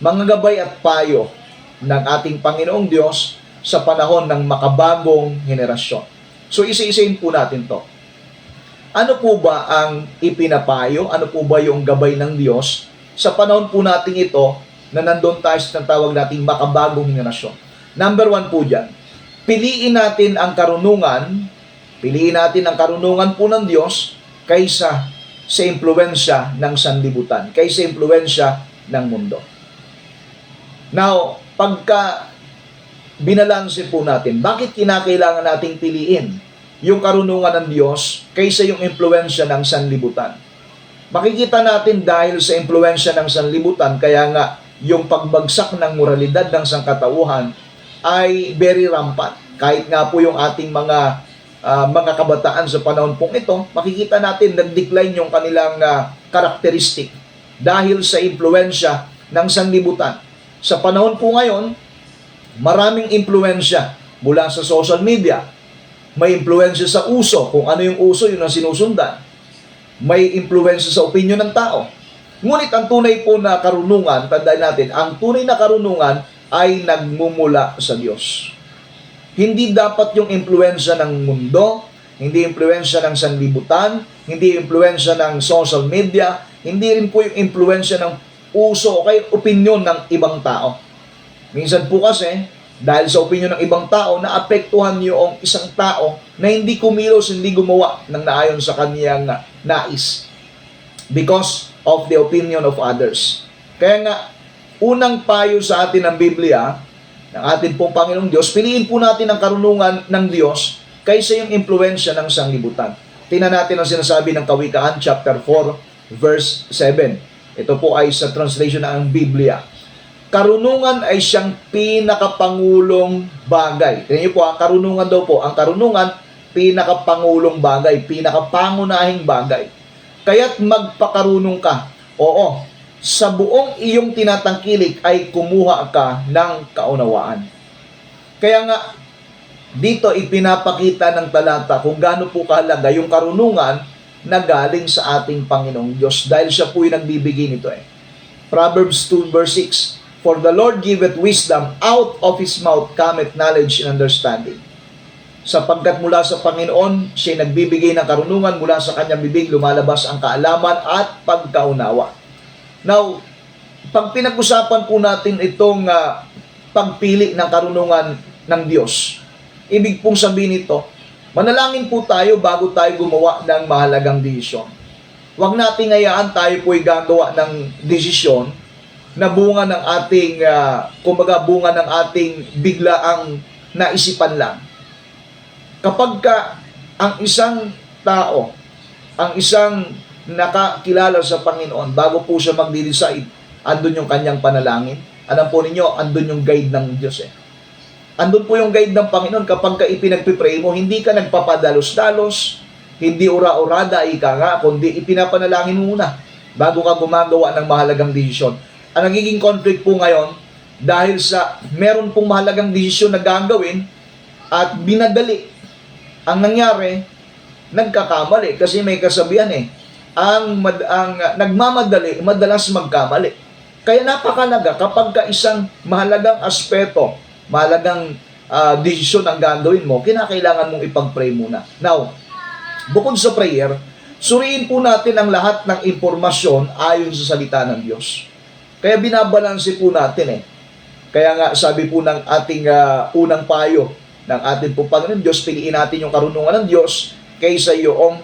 mga gabay at payo ng ating Panginoong Diyos sa panahon ng makabagong henerasyon. So isa-isahin po natin to. Ano po ba ang ipinapayo? Ano po ba yung gabay ng Diyos sa panahon po natin ito na nandun tayo sa tawag nating makabagong henerasyon? Number 1 po dyan, piliin natin ang karunungan po ng Diyos kaysa sa impluwensya ng sanlibutan, kaysa impluwensya ng mundo. Now, pagka binalanse po natin, bakit kinakailangan nating piliin yung karunungan ng Diyos kaysa yung impluwensya ng sanlibutan? Makikita natin dahil sa impluwensya ng sanlibutan, kaya nga yung pagbagsak ng moralidad ng sangkatauhan ay very rampant. Kahit nga po yung ating mga kabataan sa panahon pong ito, makikita natin nag-decline yung kanilang karakteristik dahil sa impluwensya ng sanlibutan. Sa panahon po ngayon, maraming impluwensya mula sa social media. May impluwensya sa uso, kung ano yung uso, yun ang sinusundan. May impluwensya sa opinyon ng tao. Ngunit ang tunay po na karunungan, tandaan natin, ang tunay na karunungan ay nagmumula sa Diyos. Hindi dapat yung impluwensya ng mundo, hindi impluwensya ng sanlibutan, hindi impluwensya ng social media, hindi rin po yung impluwensya ng uso o kaya opinyon ng ibang tao. Minsan po kasi, dahil sa opinyon ng ibang tao, naapektuhan yung isang tao na hindi kumilos, hindi gumawa ng naayon sa kaniyang nais because of the opinion of others. Kaya nga, unang payo sa atin ng Biblia, ng ating pong Panginoong Diyos, piliin po natin ang karunungan ng Diyos kaysa yung impluwensya ng sanglibutan. Tingnan natin ang sinasabi ng Kawikaan, chapter 4, verse 7. Ito po ay sa translation ng Biblia. Karunungan ay siyang pinakapangulong bagay. Tingnan niyo po, ang karunungan daw po, ang karunungan, pinakapangulong bagay, pinakapangunahing bagay. Kaya't magpakarunong ka. Oo, sa buong iyong tinatangkilik ay kumuha ka ng kaunawaan. Kaya nga, dito ipinapakita ng talata kung gaano po kahalaga yung karunungan na galing sa ating Panginoong Diyos dahil siya po yung nagbibigay nito Proverbs 2 verse 6, For the Lord giveth wisdom, out of His mouth cometh knowledge and understanding. Sapagkat mula sa Panginoon, siya nagbibigay ng karunungan, mula sa kanyang bibig lumalabas ang kaalaman at pagkaunawa. Now, pag pinag-usapan po natin itong pagpili ng karunungan ng Diyos, ibig pong sabihin nito, manalangin po tayo bago tayo gumawa ng mahalagang desisyon. Huwag nating hayaan tayo po'y gagawa ng desisyon na bunga ng ating, bunga ng ating biglaang naisipan lang. Kapag ang isang tao, ang isang nakakilala sa Panginoon, bago po siya magdi-decide, andun yung kanyang panalangin. Alam po ninyo, andun yung guide ng Diyos Andun po yung guide ng Panginoon kapag ipinagpipray mo, hindi ka nagpapadalos-dalos, hindi ura-urada, kundi ipinapanalangin mo muna bago ka gumagawa ng mahalagang desisyon. Ang nagiging conflict po ngayon, dahil sa meron pong mahalagang desisyon na gagawin at binadali, ang nangyari, nagkakamali kasi may kasabihan ang nagmamadali, madalas magkamali. Kaya napakalaga kapag isang mahalagang aspeto, mahalagang desisyon ang gagawin mo, kinakailangan mong ipag-pray muna. Now, bukod sa prayer, suriin po natin ang lahat ng impormasyon ayon sa salita ng Diyos. Kaya binabalanse po natin Kaya nga sabi po ng ating unang payo ng ating po Panginoon Diyos, piliin natin yung karunungan ng Diyos kaysa yung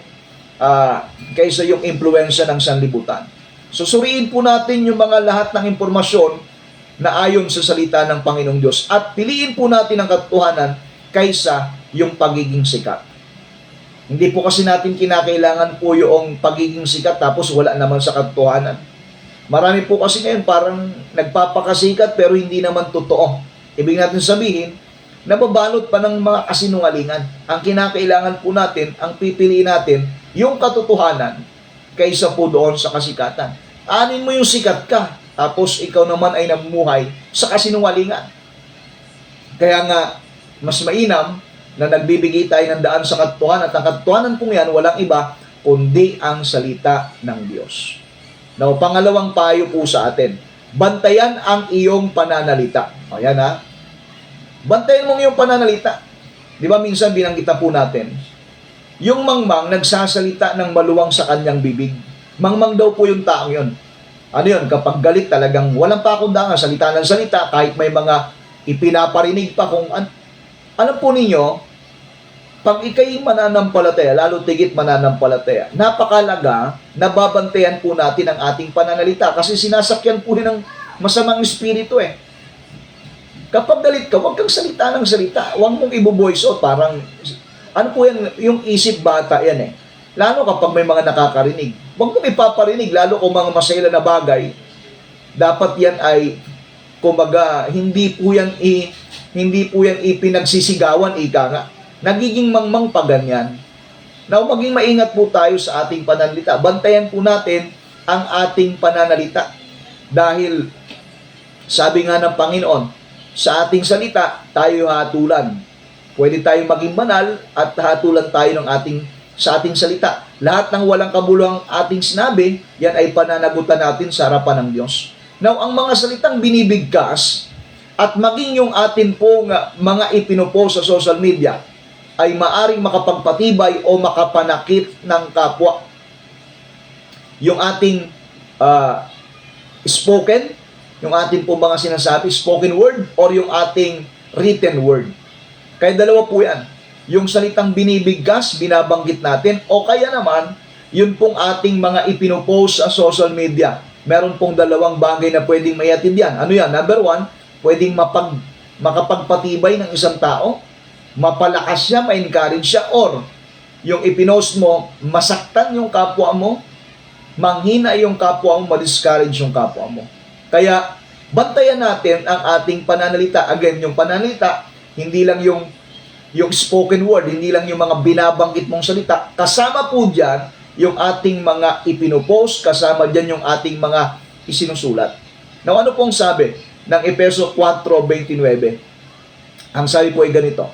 impluwensya ng sanlibutan. So suriin po natin yung mga lahat ng impormasyon na ayon sa salita ng Panginoong Diyos at piliin po natin ang katotohanan kaysa yung pagiging sikat. Hindi po kasi natin kinakailangan po yung pagiging sikat tapos wala naman sa katotohanan. Marami po kasi ngayon parang nagpapakasikat pero hindi naman totoo. Ibig natin sabihin, nababalot pa ng mga kasinungalingan. Ang kinakailangan po natin, ang pipiliin natin, yung katotohanan kaysa po doon sa kasikatan. Anin mo yung sikat ka, tapos ikaw naman ay namumuhay sa kasinungalingan. Kaya nga, mas mainam na nagbibigay tayo ng daan sa katotohanan at ang katotohanan pong yan, walang iba, kundi ang salita ng Diyos. Now, pangalawang payo po sa atin, Bantayan ang iyong pananalita. Ayan ha. Bantayan mo yung pananalita. Di ba minsan binanggit na po natin, yung mangmang nagsasalita ng maluwang sa kanyang bibig. Mangmang daw po yung taong yun. Ano yun? Kapag galit talagang walang pakundangan, salita ng salita, kahit may mga ipinaparinig pa kung alam po ninyo, pag ikay mananampalataya, lalo tigit mananampalataya, napakalaga, nababantayan po natin ang ating pananalita kasi sinasakyan po rin ng masamang espiritu eh. Kapag galit ka, huwag kang salita ng salita. Huwag mong i-voice out. Parang, ano po yan, yung isip bata yan eh. Lalo kapag may mga nakakarinig. Huwag mong ipaparinig, lalo kung mga masayla na bagay. Dapat yan ay, kumbaga, hindi po yan ipinagsisigawan, ika nga. Nagiging mangmang pa ganyan. Now, maging maingat po tayo sa ating pananalita. Bantayan po natin ang ating pananalita. Dahil, sabi nga ng Panginoon, sa ating salita, tayo hatulan. Pwede tayong maging banal at hatulan tayo sa ating salita. Lahat ng walang kabuluhang ating sinabi, yan ay pananagutan natin sa harapan ng Diyos. Now, ang mga salitang binibigkas at maging yung atin pong mga ipinopost sa social media, ay maaring makapagpatibay o makapanakit ng kapwa. Yung ating spoken, yung ating po mga sinasabi, spoken word, or yung ating written word. Kaya dalawa po yan. Yung salitang binibigkas, binabanggit natin, o kaya naman, yun pong ating mga ipinopost sa social media. Meron pong dalawang bagay na pwedeng mayatid yan. Ano yan? Number one, pwedeng makapagpatibay ng isang tao, mapalakas siya, ma-encourage siya, or yung ipinost mo, masaktan yung kapwa mo, manghina yung kapwa mo, ma-discourage yung kapwa mo. Kaya, bantayan natin ang ating pananalita. Again, yung pananalita, hindi lang yung spoken word, hindi lang yung mga binabanggit mong salita. Kasama po dyan yung ating mga ipinopost, kasama dyan yung ating mga isinusulat. Now, ano pong sabi ng Efeso 4:29? Ang sabi po ay ganito,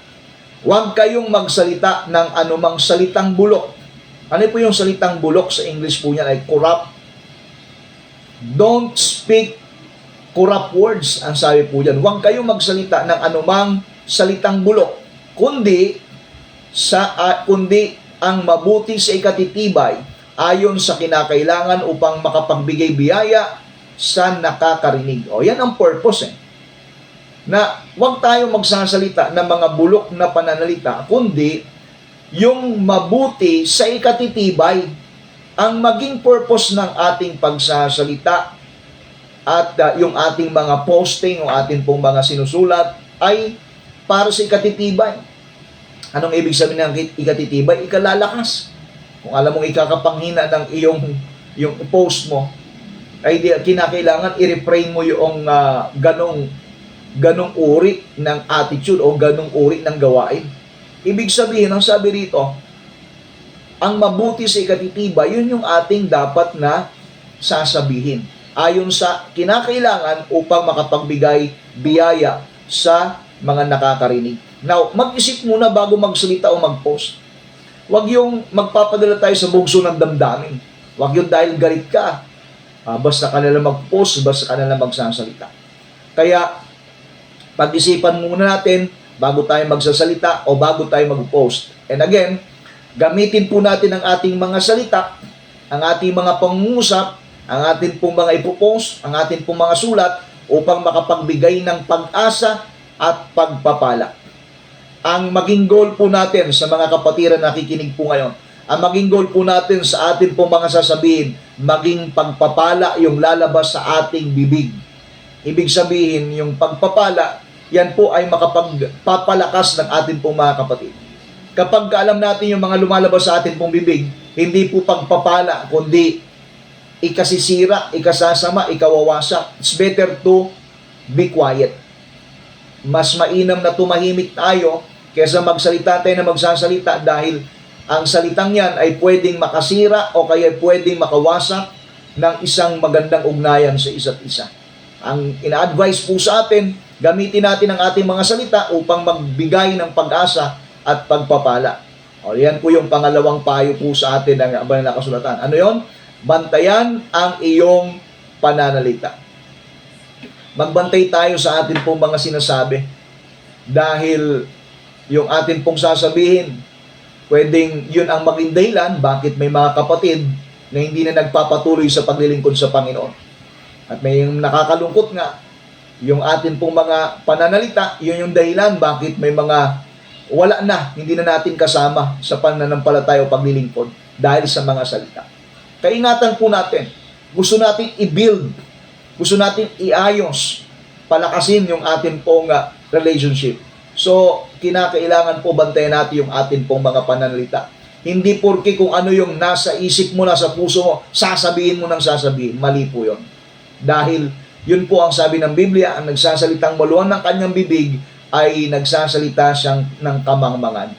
huwag kayong magsalita ng anumang salitang bulok. Ano po yung salitang bulok? Sa English po niyan ay corrupt. Don't speak corrupt words. Ang sabi po diyan, huwag kayong magsalita ng anumang salitang bulok, kundi ang mabuti sa ikatitibay ayon sa kinakailangan upang makapagbigay biyaya sa nakakarinig. O yan ang purpose na huwag tayong magsasalita ng mga bulok na pananalita, kundi yung mabuti sa ikatitibay. Ang maging purpose ng ating pagsasalita at yung ating mga posting o ating pong mga sinusulat ay para sa ikatitibay. Anong ibig sabihin ng ikatitibay? Ikalalakas. Kung alam mong ikakapanghina ng yung post mo, ay kinakailangan i-refrain mo yung ganong uri ng attitude o ganong uri ng gawain. Ibig sabihin, ang sabi rito, ang mabuti sa ikatitibay, yun yung ating dapat na sasabihin. Ayon sa kinakailangan upang makapagbigay biyaya sa mga nakakarinig. Now, mag-isip muna bago magsalita o mag-post. Huwag yung magpapadala tayo sa bugso ng damdamin. Huwag yung dahil galit ka. Basta ka nalang mag-post, basta ka nalang magsasalita. Kaya, pag-isipan muna natin bago tayo magsasalita o bago tayo mag-post. And again, gamitin po natin ang ating mga salita, ang ating mga pangungusap, ang ating pong mga ipopost, ang ating pong mga sulat upang makapagbigay ng pag-asa at pagpapala. Ang maging goal po natin sa mga kapatiran na nakikinig po ngayon, ang maging goal po natin sa ating pong mga sasabihin, maging pagpapala yung lalabas sa ating bibig. Ibig sabihin, yung pagpapala, yan po ay makapagpapalakas ng ating pong mga kapatid. Kapag alam natin yung mga lumalabas sa ating pong bibig, hindi po pagpapala, kundi ikasisira, ikasasama, ikawawasak. It's better to be quiet. Mas mainam na tumahimik tayo kaysa magsalita tayo na magsasalita dahil ang salitang yan ay pwedeng makasira o kaya pwedeng makawasak ng isang magandang ugnayan sa isa't isa. Ang ina-advise po sa atin, gamitin natin ang ating mga salita upang magbigay ng pag-asa at pagpapala. O yan po yung pangalawang payo po sa atin ng banal na kasulatan. Ano yon? Bantayan ang iyong pananalita. Magbantay tayo sa atin pong mga sinasabi. Dahil yung atin pong sasabihin, pwedeng yun ang maging dahilan bakit may mga kapatid na hindi na nagpapatuloy sa paglilingkod sa Panginoon. At may nakakalungkot nga, yung atin pong mga pananalita, yun yung dahilan bakit may mga wala na, hindi na natin kasama sa pananampalataya o paglilingkod dahil sa mga salita. Kaingatan po natin, gusto natin i-build, gusto natin iayos, palakasin yung atin pong relationship. So, kinakailangan po bantayan natin yung atin pong mga pananalita. Hindi porke kung ano yung nasa isip mo, nasa puso mo, sasabihin mo ng sasabihin. Mali po yun. Dahil yun po ang sabi ng Biblia, ang nagsasalitang maluwang ng kanyang bibig ay nagsasalita siyang ng kamangmangan.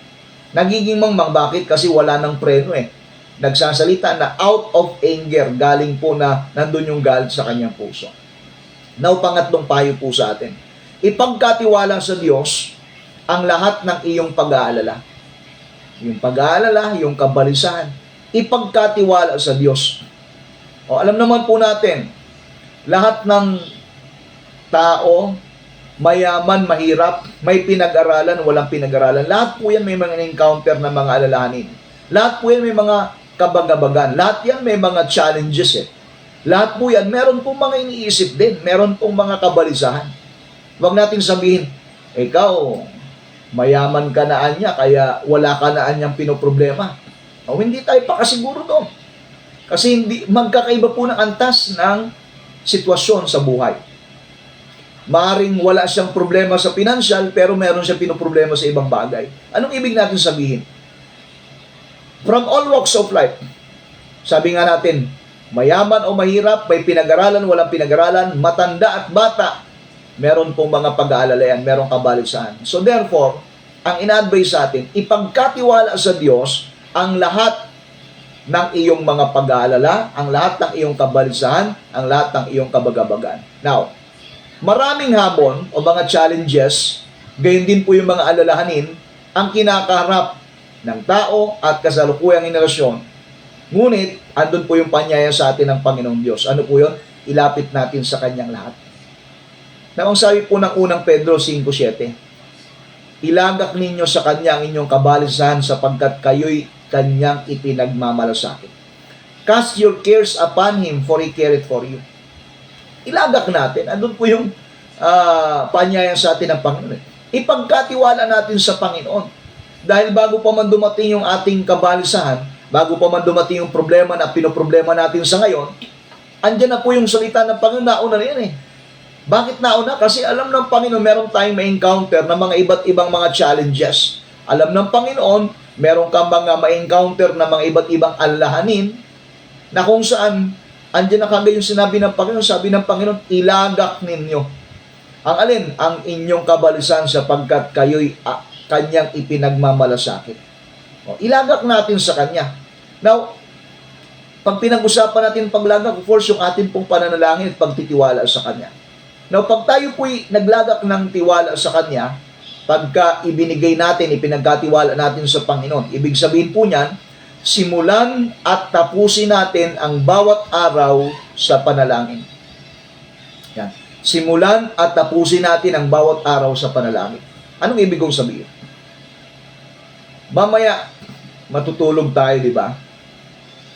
Nagiging mangmang, bakit? Kasi wala ng preno eh. Nagsasalita na out of anger, galing po na nandun yung galit sa kanyang puso. Now, pangatlong payo po sa atin. Ipagkatiwala sa Diyos ang lahat ng iyong pag-aalala. Yung pag-aalala, yung kabalisahan, ipagkatiwala sa Diyos. O, alam naman po natin, lahat ng tao, mayaman, mahirap, may pinag-aralan, walang pinag-aralan. Lahat po yan may mga encounter na mga alalahanin. Lahat po yan may mga kabagabagan. Lahat yan may mga challenges eh. Lahat po yan, meron pong mga iniisip din. Meron pong mga kabalisahan. Huwag natin sabihin, ikaw, mayaman ka na anya, kaya wala ka na anyang pinoproblema. O, hindi tayo pakasiguro doon. Kasi hindi, magkakaiba po ng antas ng sitwasyon sa buhay. Maaring wala siyang problema sa financial, pero meron siyang pinoproblema sa ibang bagay. Anong ibig natin sabihin? From all walks of life, sabi nga natin, mayaman o mahirap, may pinag-aralan, walang pinag-aralan, matanda at bata, meron pong mga pag-aalalayan, merong kabalisahan. So therefore, ang ina-advise sa atin, ipagkatiwala sa Diyos ang lahat ng iyong mga pag-aalala, ang lahat ng iyong kabalisahan, ang lahat ng iyong kabagabagan. Now, maraming hamon o mga challenges, gayon din po yung mga alalahanin, ang kinakaharap ng tao at kasalukuyang henerasyon. Ngunit, andun po yung panyaya sa atin ng Panginoong Diyos. Ano po yun? Ilapit natin sa Kanyang lahat. Na ang sabi po ng unang Pedro 5:7, ilagak ninyo sa Kanya ang inyong kabalisahan sapagkat kayo'y Kanyang ipinagmamalasakit. Cast your cares upon Him, for He careth for you. Ilagak natin. Andun po yung panyaya sa atin ng Panginoon. Ipagkatiwala natin sa Panginoon. Dahil bago pa man dumating yung ating kabalisahan, bago pa man dumating yung problema na pinoproblema natin sa ngayon, andyan na po yung salita ng Panginoon, nauna na yan eh. Bakit nauna? Kasi alam ng Panginoon, meron tayong ma-encounter na mga iba't ibang mga challenges. Alam ng Panginoon, meron kang mga ma-encounter na mga iba't ibang alalahanin na kung saan, andyan na kagad yung sinabi ng Panginoon, sabi ng Panginoon, ilagak ninyo. Ang alin? Ang inyong kabalisahan sapagkat kayo'y Kanyang ipinagmamalasakit. O, ilagak natin sa Kanya. Now, pag pinag-usapan natin paglagak, of course, yung atin pong pananalangin at pagtitiwala sa Kanya. Now, pag tayo po'y naglagak ng tiwala sa Kanya, pagka ibinigay natin, ipinagkatiwala natin sa Panginoon, ibig sabihin po niyan, simulan at tapusin natin ang bawat araw sa panalangin. Yan. Simulan at tapusin natin ang bawat araw sa panalangin. Anong ibig kong sabihin? Mamaya, matutulog tayo, di ba?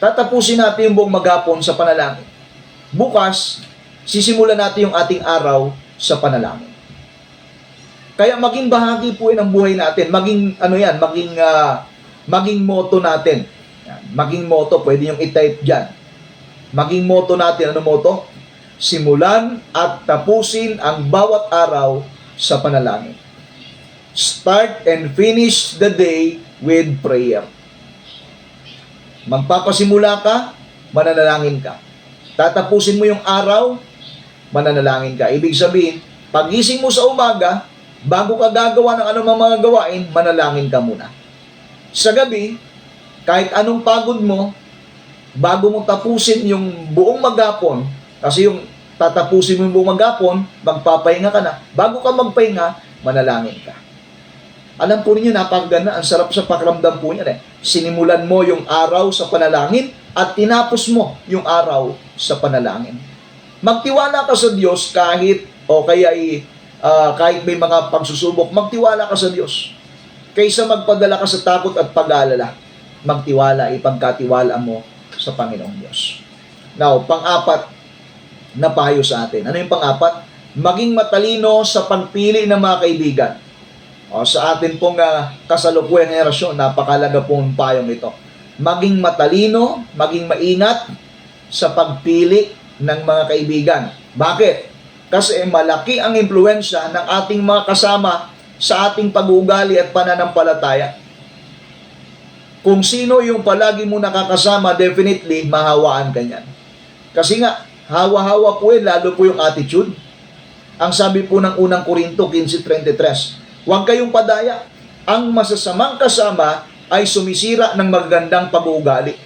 Tatapusin natin yung buong maghapon sa panalangin. Bukas, sisimulan natin yung ating araw sa panalangin. Kaya maging bahagi po yan ang buhay natin. Maging, maging motto natin. Yan. Maging motto, pwede yung i-type dyan. Maging motto natin, ano motto? Simulan at tapusin ang bawat araw sa panalangin. Start and finish the day with prayer. Magpapasimula ka, mananalangin ka. Tatapusin mo yung araw, mananalangin ka. Ibig sabihin, pagising mo sa umaga, bago ka gagawa ng anumang mga gawain, manalangin ka muna. Sa gabi, kahit anong pagod mo, bago mo tapusin yung buong maghapon, kasi yung tatapusin mo yung buong maghapon, magpapahinga ka na. Bago ka magpahinga, manalangin ka. Alam po ninyo, napakaganda, ang sarap sa pakiramdam po niya. Sinimulan mo yung araw sa panalangin at tinapos mo yung araw sa panalangin. Magtiwala ka sa Diyos kahit o kaya kahit may mga pagsusubok, magtiwala ka sa Diyos. Kaysa magpadala ka sa takot at pag-aalala, magtiwala, ipagkatiwala mo sa Panginoong Diyos. Now, pang-apat na payo sa atin. Ano yung pang-apat? Maging matalino sa pagpili ng mga kaibigan. Sa atin pong kasalukuyang henerasyon, napakalaga pong payong ito. Maging matalino, maging maingat sa pagpili ng mga kaibigan. Bakit? Kasi malaki ang impluensya ng ating mga kasama sa ating pag-uugali at pananampalataya. Kung sino yung palagi mo nakakasama, definitely mahawaan ka niyan. Kasi nga, hawa-hawa po lalo po yung attitude. Ang sabi po ng unang Korinto 15:33, huwag kayong padaya. Ang masasamang kasama ay sumisira ng magagandang pag-uugali.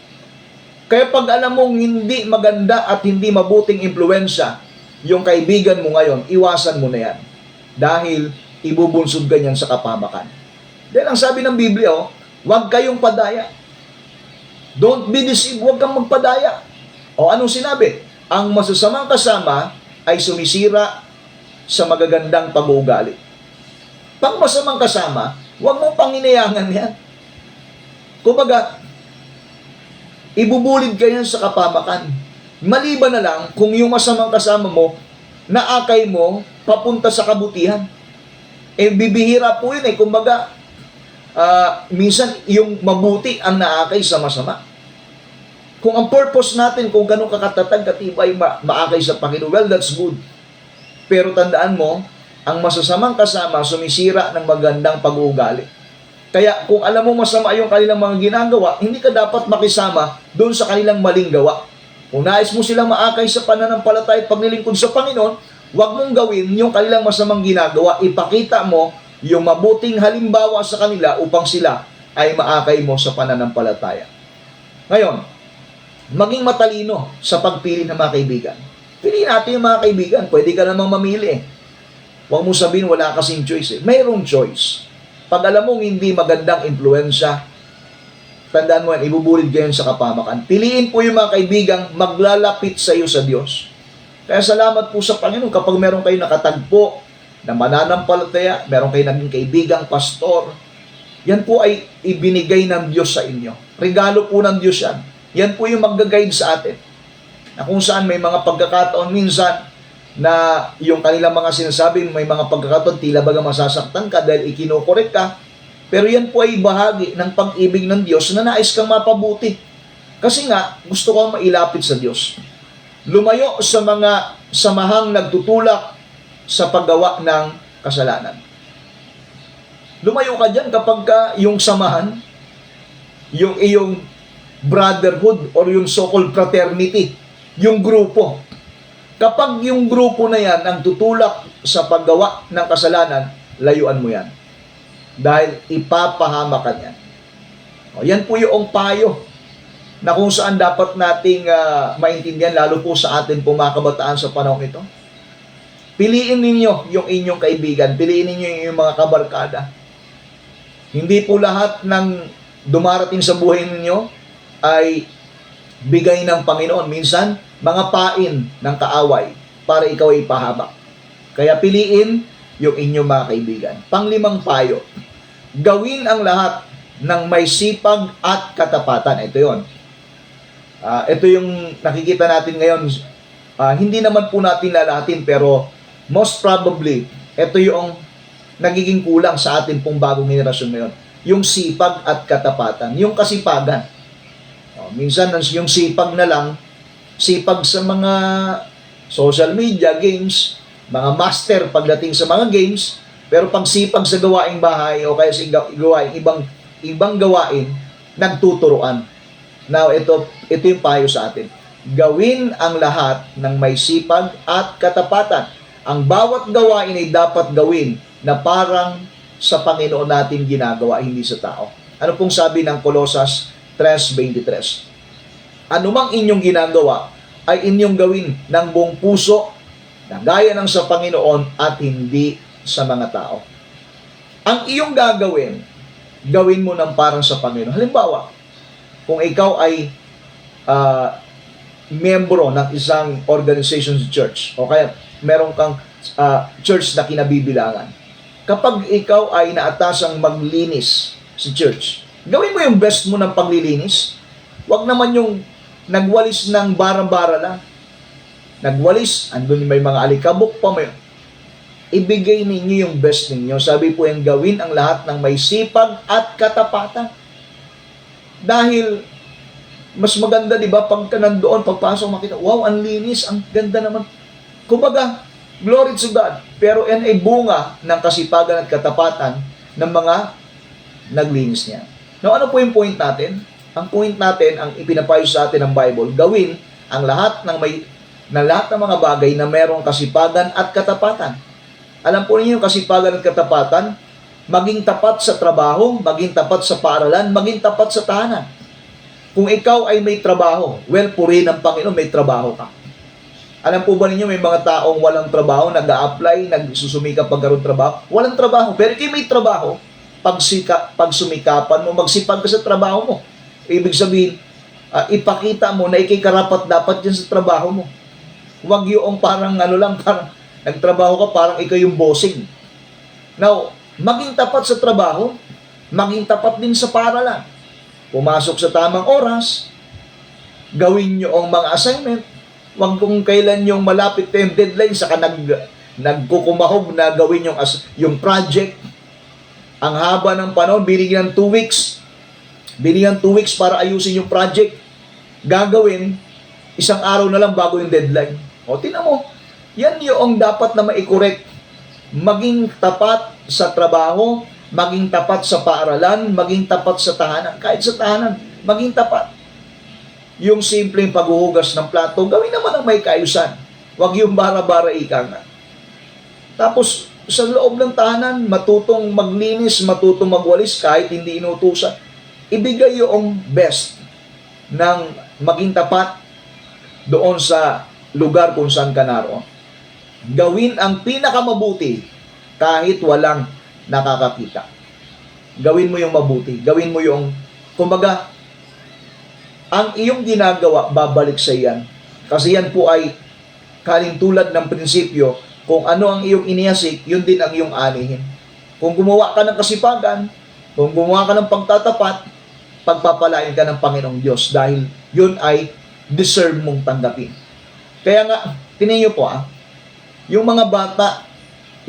Kaya pag alam mong hindi maganda at hindi mabuting impluensya yung kaibigan mo ngayon, iwasan mo na yan. Dahil ibubunsod ka niyan sa kapamakan. Dahil ang sabi ng Biblia, huwag kayong padaya. Don't be deceived, huwag kang magpadaya. Anong sinabi? Ang masasamang kasama ay sumisira sa magagandang pag-uugali. Pag masamang kasama, huwag mong panginayangan yan. Kumbaga, ibubulid ka yan sa kapamakan. Maliban na lang kung yung masamang kasama mo, naakay mo, papunta sa kabutihan. Bibihira po yun Kumbaga, minsan yung mabuti ang naakay sa masama. Kung ang purpose natin, kung ganun kakatatag, katibay, maakay sa Panginoon, well, that's good. Pero tandaan mo, ang masasamang kasama sumisira ng magandang pag-uugali. Kaya kung alam mo masama yung kanilang mga ginagawa, hindi ka dapat makisama doon sa kanilang maling gawa. Kung nais mo silang maakay sa pananampalataya at paglilingkod sa Panginoon, huwag mong gawin yung kanilang masamang ginagawa. Ipakita mo yung mabuting halimbawa sa kanila upang sila ay maakay mo sa pananampalataya. Ngayon, maging matalino sa pagpili ng mga kaibigan. Piliin natin yung mga kaibigan. Pwede ka namang mamili Huwag mo sabihin wala kasing choice Mayroong choice. Pag alam mong hindi magandang impluensya, tandaan mo yan, ibubulid kayo sa kapamakan. Piliin po yung mga kaibigang maglalapit sa iyo sa Diyos. Kaya salamat po sa Panginoon kapag meron kayo nakatagpo na mananampalataya, meron kayo naging kaibigang pastor, yan po ay ibinigay ng Diyos sa inyo. Regalo po ng Diyos yan. Yan po yung mag-guide sa atin. Na kung saan may mga pagkakataon minsan na yung kanilang mga sinasabi, may mga pagkakataon tila baga masasaktan ka dahil ikinokorek ka. Pero yan po ay bahagi ng pag-ibig ng Diyos na nais kang mapabuti. Kasi nga, gusto ko mailapit sa Diyos. Lumayo sa mga samahang nagtutulak sa paggawa ng kasalanan. Lumayo ka dyan kapag yung samahan, yung iyong brotherhood or yung so-called fraternity, yung grupo. Kapag yung grupo na yan ang tutulak sa paggawa ng kasalanan, layuan mo yan. Dahil ipapahama ka niyan. Yan po yung payo na kung saan dapat nating maintindihan, lalo po sa atin po mga kabataan sa panahon ito. Piliin ninyo yung inyong kaibigan, piliin ninyo yung inyong mga kabarkada. Hindi po lahat ng dumarating sa buhay ninyo ay bigay ng Panginoon. Minsan, mga pain ng kaaway para ikaw ay pahabak. Kaya piliin yung inyong mga kaibigan. Panglimang payo, gawin ang lahat ng may sipag at katapatan. Ito yon. Ito yung nakikita natin ngayon. Hindi naman po natin lalahatin, pero most probably, ito yung nagiging kulang sa atin pong bagong henerasyon ngayon. Yung sipag at katapatan. Yung kasipagan. Minsan, yung sipag na lang, sipag sa mga social media, games, mga master pagdating sa mga games, pero pag sipag sa gawaing bahay o kaya sa gawaing ibang gawain, nagtuturuan. Now, ito yung payo sa atin. Gawin ang lahat ng may sipag at katapatan. Ang bawat gawain ay dapat gawin na parang sa Panginoon natin ginagawa, hindi sa tao. Ano pong sabi ng Colosas 3:23? Anumang inyong ginagawa ay inyong gawin ng buong puso na gaya ng sa Panginoon at hindi sa mga tao. Ang iyong gawin mo ng parang sa Panginoon. Halimbawa, kung ikaw ay miyembro ng isang organization sa church o kaya meron kang church na kinabibilangan. Kapag ikaw ay naatasang maglinis sa church, gawin mo yung best mo ng paglilinis. Huwag naman yung nagwalis ng bara-bara lang. Nagwalis, andun may mga alikabok pa, may ibigay ninyo yung best ninyo. Sabi po yung gawin ang lahat ng may sipag at katapatan. Dahil mas maganda, di ba, pagka nandoon, pagpasok makita, wow, ang linis, ang ganda naman. Kumbaga, glory to God. Pero yan ay bunga ng kasipagan at katapatan ng mga naglinis niya. Now, ano po yung point natin? Ang point natin, ang ipinapayo sa atin ng Bible, gawin ang lahat ng mga bagay na merong kasipagan at katapatan. Alam po niyo yung kasipagan at katapatan, maging tapat sa trabaho, maging tapat sa paaralan, maging tapat sa tahanan. Kung ikaw ay may trabaho, well, purihin ng Panginoon, may trabaho ka. Alam po ba ninyo, may mga taong walang trabaho, nag-a-apply, nagsusumikap pagkaroon trabaho, walang trabaho. Pero kung may trabaho, pagsumikapan mo, magsipag ka sa trabaho mo. Ibig sabihin, ipakita mo na ikikarapat dapat yan sa trabaho mo. Huwag yung parang parang nagtrabaho ka, parang ikaw yung bossing. Now, maging tapat sa trabaho, maging tapat din sa paaralan. Pumasok sa tamang oras, gawin nyo ang mga assignment, huwag kung kailan yung malapit na yung deadline, saka nagkukumahog na gawin yung project. Ang haba ng panahon, binigyan ng 2 weeks. Binigyan 2 weeks para ayusin yung project. Gagawin, 1 araw na lang bago yung deadline. O, tingnan mo, yan yung dapat na ma-correct. Maging tapat sa trabaho, maging tapat sa paaralan, maging tapat sa tahanan. Kahit sa tahanan, maging tapat. Yung simpleng paghuhugas ng plato, gawin naman ang may kaayusan. Huwag yung bara-bara ika nga. Tapos, sa loob ng tahanan, matutong maglinis, matutong magwalis kahit hindi inutusan. Ibigay yung best ng maging tapat doon sa lugar kung saan ka naroon. Gawin ang pinakamabuti kahit walang nakakakita. Gawin mo yung mabuti. Gawin mo yung, kumbaga, ang iyong ginagawa, babalik sa iyan. Kasi yan po ay kalintulad ng prinsipyo, kung ano ang iyong iniasik, yun din ang iyong anihin. Kung gumawa ka ng kasipagan, kung gumawa ka ng pagtatapat, pagpapalain ka ng Panginoong Diyos dahil yun ay deserve mong tanggapin. Kaya nga, tingnan niyo po yung mga bata,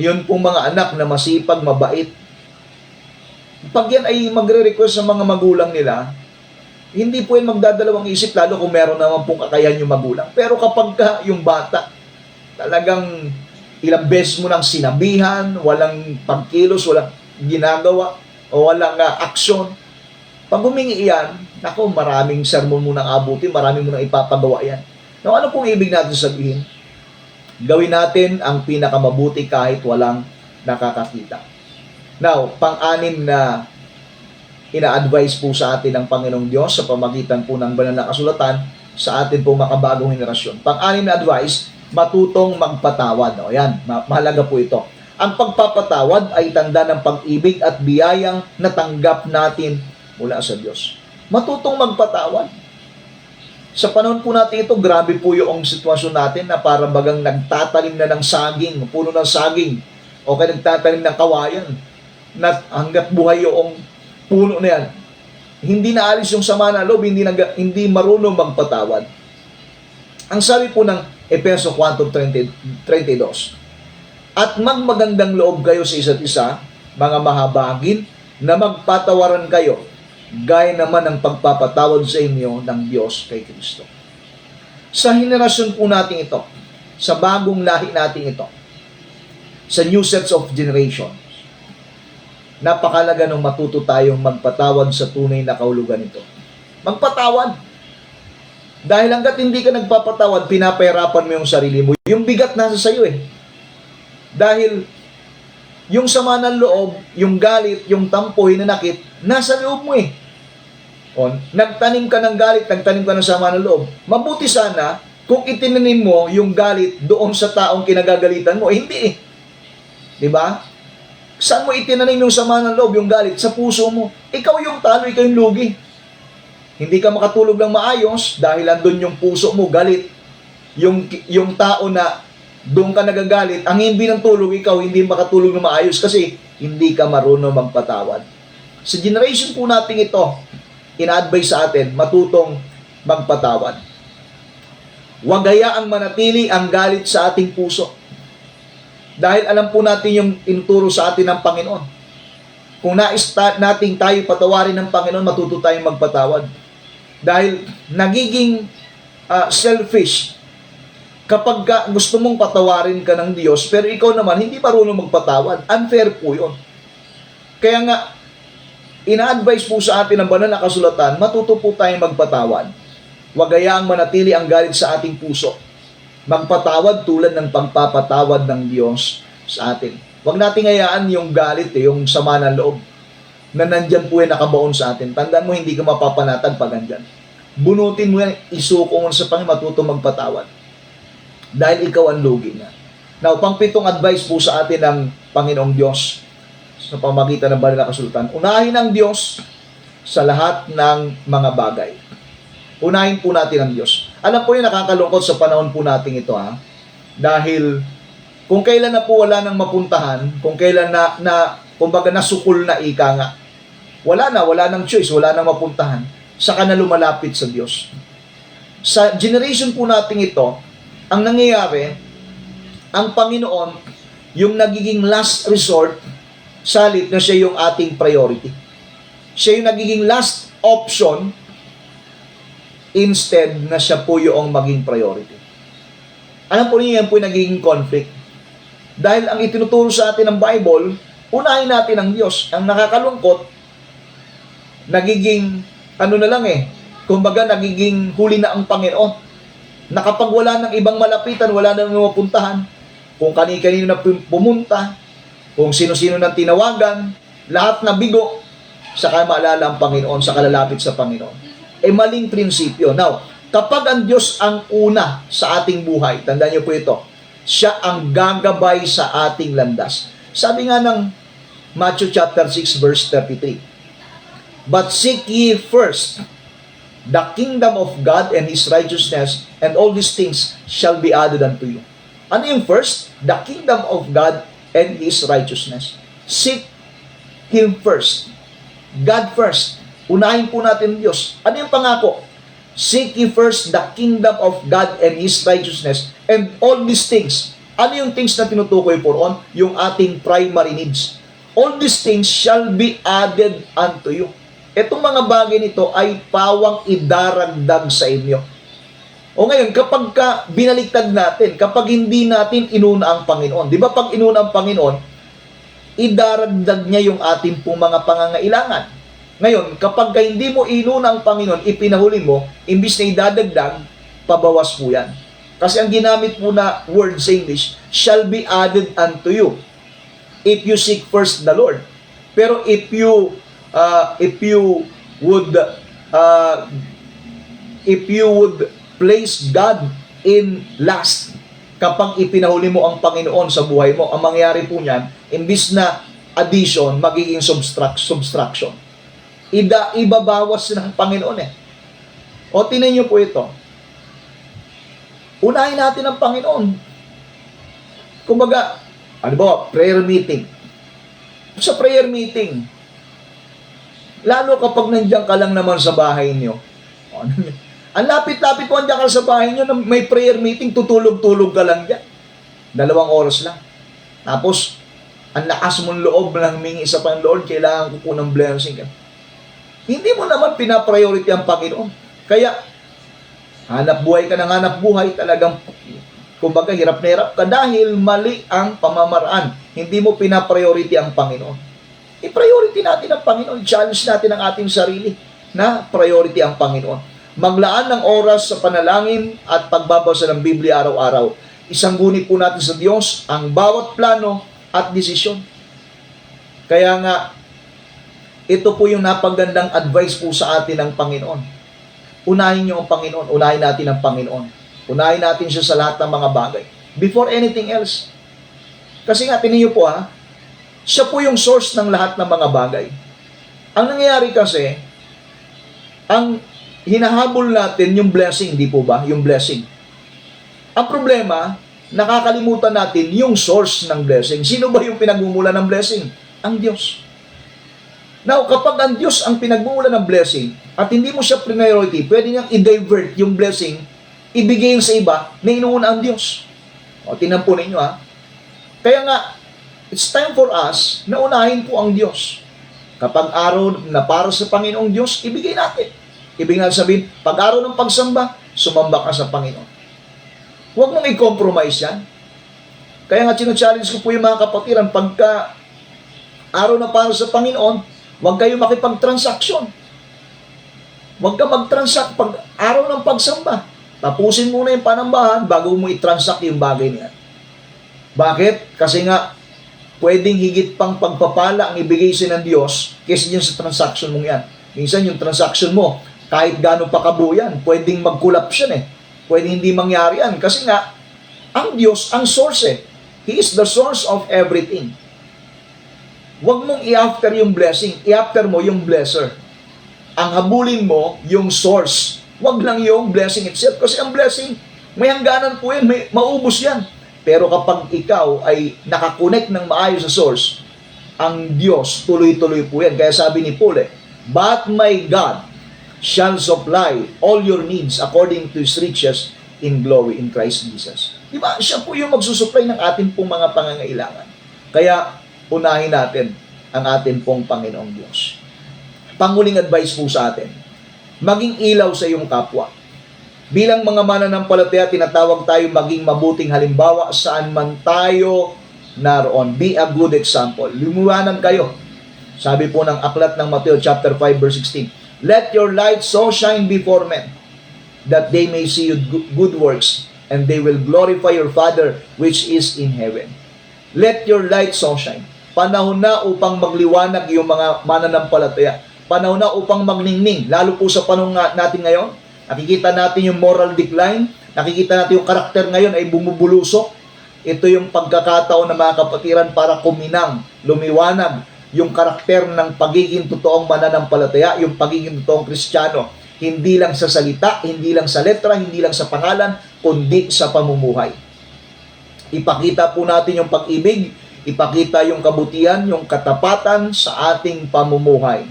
yun pong mga anak na masipag, mabait, pag yan ay magre-request sa mga magulang nila, hindi po yan magdadalawang isip, lalo kung meron naman pong kakayahan yung magulang. Pero kapag yung bata, talagang ilang beses mo nang sinabihan, walang pagkilos, walang ginagawa, o walang aksyon, pag humingi iyan, naku, maraming sermon mo nang abutin, maraming mo nang ipapagawa yan. Now, ano pong ibig natin sabihin? Gawin natin ang pinakamabuti kahit walang nakakakita. Now, pang-anim na ina-advise po sa atin ng Panginoong Diyos sa pamagitan po ng banal na kasulatan sa atin po makabagong henerasyon. Pang-anim na advice, matutong magpatawad. O yan, mahalaga po ito. Ang pagpapatawad ay tanda ng pag-ibig at biyayang natanggap natin mula sa Diyos. Matutong magpatawad. Sa panahon po natin ito, grabe po yung sitwasyon natin na para bagang nagtatanim na ng saging, puno ng saging, o kaya nagtatanim ng kawayan, na hanggat buhay yung puno na yan. Hindi naalis yung sama na loob, hindi marunong magpatawad. Ang sabi po ng Efeso 4:32, at magmagandang loob kayo sa isa't isa, mga mahabagin, na magpatawaran kayo, gaya naman ng pagpapatawad sa inyo ng Diyos kay Kristo. Sa henerasyon po natin ito, sa bagong lahi natin ito, sa new sets of generations, napakalaga nung matuto tayong magpatawad sa tunay na kahulugan nito. Magpatawad. Dahil hanggat hindi ka nagpapatawad, pinapahirapan mo yung sarili mo. Yung bigat nasa sayo eh. Dahil yung sama ng loob, yung galit, yung tampo, hinanakit, nasa loob mo eh. O, nagtanim ka ng galit, nagtanim ka ng sama ng loob. Mabuti sana kung itinanim mo yung galit doon sa taong kinagagalitan mo. Hindi eh. Diba? Saan mo itinanim yung sama ng loob, yung galit? Sa puso mo. Ikaw yung talo, ikaw yung lugi. Hindi ka makatulog ng maayos dahil andun yung puso mo, galit. Yung tao na doon ka nagagalit, ang himbi ng tulog, ikaw hindi makatulog na maayos kasi hindi ka marunong magpatawad. Sa generation po natin ito, ina-advise sa atin, matutong magpatawad. Huwag hayaang manatili ang galit sa ating puso. Dahil alam po natin yung inuturo sa atin ng Panginoon. Kung nais natin tayo patawarin ng Panginoon, matuto tayong magpatawad. Dahil nagiging selfish kapag gusto mong patawarin ka ng Diyos, pero ikaw naman hindi marunong magpatawad. Unfair po yun. Kaya nga, ina-advise po sa atin ng banal na kasulatan, matuto po tayong magpatawad. Huwag hayaang manatili ang galit sa ating puso. Magpatawad tulad ng pagpapatawad ng Diyos sa atin. Huwag nating hayaan yung galit, yung sama ng loob, na nandyan po yan nakabaon sa atin. Tandaan mo, hindi ka mapapanatag pag nandyan. Bunutin mo yan, isuko mo sa Panginoon, matuto magpatawad. Dahil ikaw ang lugi na. Now, pang-pitong advice po sa atin ng Panginoong Diyos sa pamagitan ng banal na kasulatan. Unahin ang Diyos sa lahat ng mga bagay. Unahin po natin ang Diyos. Alam po yung nakakalungkot sa panahon po natin ito, dahil kung kailan na po wala nang mapuntahan, kung kailan kumbaga nasukol na ika nga, wala nang choice, wala nang mapuntahan, saka na lumalapit sa Diyos. Sa generation po natin ito, ang nangyayari, ang Panginoon, yung nagiging last resort, salit na siya yung ating priority. Siya yung nagiging last option, instead na siya po yung maging priority. Alam po niyo, yan po yung nagiging conflict. Dahil ang itinuturo sa atin ng Bible, unahin natin ang Diyos. Ang nakakalungkot, nagiging, kumbaga nagiging huli na ang Panginoon. Na kapag wala ng ibang malapitan, wala nang mapuntahan, kung kani-kanino na pumunta, kung sino-sino nang tinawagan, lahat na bigo, saka maalala ang Panginoon, saka lalapit sa Panginoon. Maling prinsipyo. Now, kapag ang Diyos ang una sa ating buhay, tandaan niyo po ito, siya ang gagabay sa ating landas. Sabi nga ng Matthew chapter 6 verse 33, "But seek ye first the kingdom of God and His righteousness, and all these things shall be added unto you." Ano yung first? The kingdom of God and His righteousness. Seek Him first. God first. Unahin po natin Diyos. Ano yung pangako? Seek ye first the kingdom of God and His righteousness, and all these things. Ano yung things na tinutukoy po roon? Yung ating primary needs. All these things shall be added unto you. Itong mga bagay nito ay pawang idaragdag sa inyo. O ngayon, kapag binaliktad natin, kapag hindi natin inuna ang Panginoon, di ba pag inuna ang Panginoon, idaragdag niya yung ating pong mga pangangailangan. Ngayon, kapag hindi mo inuna ang Panginoon, ipinahuli mo, imbis na idadagdag, pabawas po yan. Kasi ang ginamit po na word sa English, shall be added unto you if you seek first the Lord. Pero if you would place God in last, kapag ipinahuli mo ang Panginoon sa buhay mo, ang mangyayari po niyan, imbis na addition, magiging subtraction. Ibabawas ng Panginoon O tinan niyo po ito. Unahin natin ang Panginoon. Kumbaga, prayer meeting. Sa prayer meeting, lalo kapag nandiyan ka lang naman sa bahay niyo. Ang lapit-lapit mo nandiyan ka sa bahay niyo, may prayer meeting, tutulog-tulog ka lang dyan. 2 oras lang. Tapos, ang lakas mong loob na humingi sa Panginoon, kailangan ko po ng blessing ka. Hindi mo naman pinapriority ang Panginoon. Kaya, hanap buhay ka ng hanap buhay, talagang, kumbaga, hirap na hirap ka dahil mali ang pamamaraan. Hindi mo pinapriority ang Panginoon. I-priority natin ang Panginoon. Challenge natin ang ating sarili na priority ang Panginoon. Maglaan ng oras sa panalangin at pagbabasa ng Biblia araw-araw. Isangguni po natin sa Diyos ang bawat plano at desisyon. Kaya nga, ito po yung napagandang advice po sa atin ng Panginoon. Unahin niyo ang Panginoon. Unahin natin ang Panginoon. Unahin natin siya sa lahat ng mga bagay. Before anything else. Kasi nga, tingnan niyo po siya po yung source ng lahat ng mga bagay. Ang nangyayari kasi, ang hinahabol natin yung blessing, di po ba? Yung blessing. Ang problema, nakakalimutan natin yung source ng blessing. Sino ba yung pinagmumula ng blessing? Ang Diyos. Now, kapag ang Diyos ang pinagmumula ng blessing at hindi mo siya priority, pwede niyang i-divert yung blessing, ibigay sa iba na inuuna ang Diyos. O, tinampo ninyo ha. Kaya nga, it's time for us na unahin po ang Diyos. Kapag araw na para sa Panginoong Diyos, ibigay natin. Ibig nga sabihin, pag araw ng pagsamba, sumamba ka sa Panginoon. Huwag mong i-compromise yan. Kaya nga, challenge ko po yung mga kapatiran, pagka araw na para sa Panginoon, huwag kayo makipag-transaksyon. Huwag ka mag-transact pag araw ng pagsamba. Tapusin muna yung panambahan bago mo i-transact yung bagay niya. Bakit? Kasi nga, pwedeng higit pang pagpapala ang ibigay sa ng Diyos kaysa yun sa transaction mong yan. Minsan yung transaction mo, kahit gaano pa kabuo yan, pwedeng mag-collapse yan eh. Pwedeng hindi mangyari yan. Kasi nga, ang Diyos, ang source eh. He is the source of everything. Huwag mong i-after yung blessing, i-after mo yung blesser. Ang habulin mo, yung source. Huwag lang yung blessing itself. Kasi ang blessing, may hangganan po yan, may maubos yan. Pero kapag ikaw ay nakakonect ng maayos sa source, ang Diyos, tuloy-tuloy po yan. Kaya sabi ni Paul "But my God shall supply all your needs according to His riches in glory in Christ Jesus." Diba? Siya po yung magsusupply ng ating pong mga pangangailangan. Kaya, unahin natin ang ating pong Panginoong Diyos. Panguling advice po sa atin, maging ilaw sa iyong kapwa. Bilang mga mananampalataya, tinatawag tayo maging mabuting halimbawa saan man tayo naroon. Be a good example. Lumiwanag kayo. Sabi po ng aklat ng Mateo chapter 5 verse 16, "Let your light so shine before men, that they may see your good works, and they will glorify your Father which is in heaven." Let your light so shine. Panahon na upang magliwanag yung mga mananampalataya. Panahon na upang magningning. Lalo po sa panahon natin ngayon, nakikita natin yung moral decline, nakikita natin yung karakter ngayon ay bumubulusok. Ito yung pagkakataon ng mga kapatiran para kuminang, lumiwanag yung karakter ng pagiging totoong mananampalataya, yung pagiging totoong Kristiyano. Hindi lang sa salita, hindi lang sa letra, hindi lang sa pangalan, kundi sa pamumuhay. Ipakita po natin yung pag-ibig, ipakita yung kabutihan, yung katapatan sa ating pamumuhay.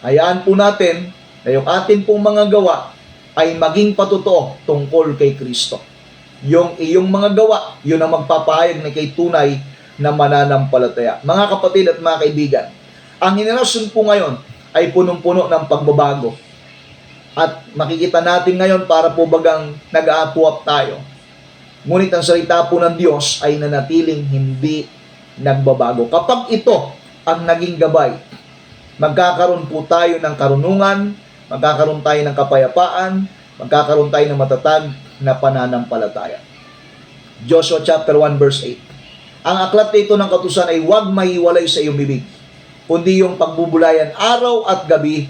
Hayaan po natin na yung ating pong mga gawa ay maging patotoo tungkol kay Kristo. Yung iyong mga gawa, yun ang magpapahayag na kay tunay na mananampalataya. Mga kapatid at mga kaibigan, ang henerasyon po ngayon ay punong-puno ng pagbabago. At makikita natin ngayon para po bagang nag-aapuap tayo. Ngunit ang salita po ng Diyos ay nanatiling hindi nagbabago. Kapag ito ang naging gabay, magkakaroon po tayo ng karunungan, magkakaroon tayo ng kapayapaan, magkakaroon tayo ng matatag na pananampalataya. Joshua chapter 1 verse 8. Ang aklat nito ng kautusan ay huwag mahiwalay sa iyong bibig, kundi yung pagbubulayan araw at gabi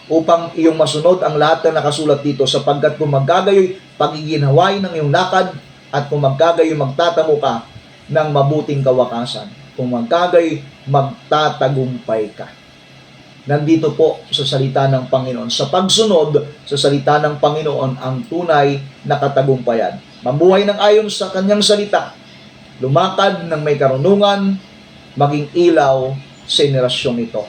upang iyong masunod ang lahat ng nakasulat dito, sapagkat kung magkagayoy pagiginhawain ng iyong lakad at kung magkagayoy magtatamo ka ng mabuting kawakasan, kung magkagayoy magtatagumpay ka. Nandito po sa salita ng Panginoon. Sa pagsunod sa salita ng Panginoon ang tunay na katagumpayan. Mabuhay ng ayon sa kanyang salita. Lumakad ng may karunungan, maging ilaw sa henerasyon ito.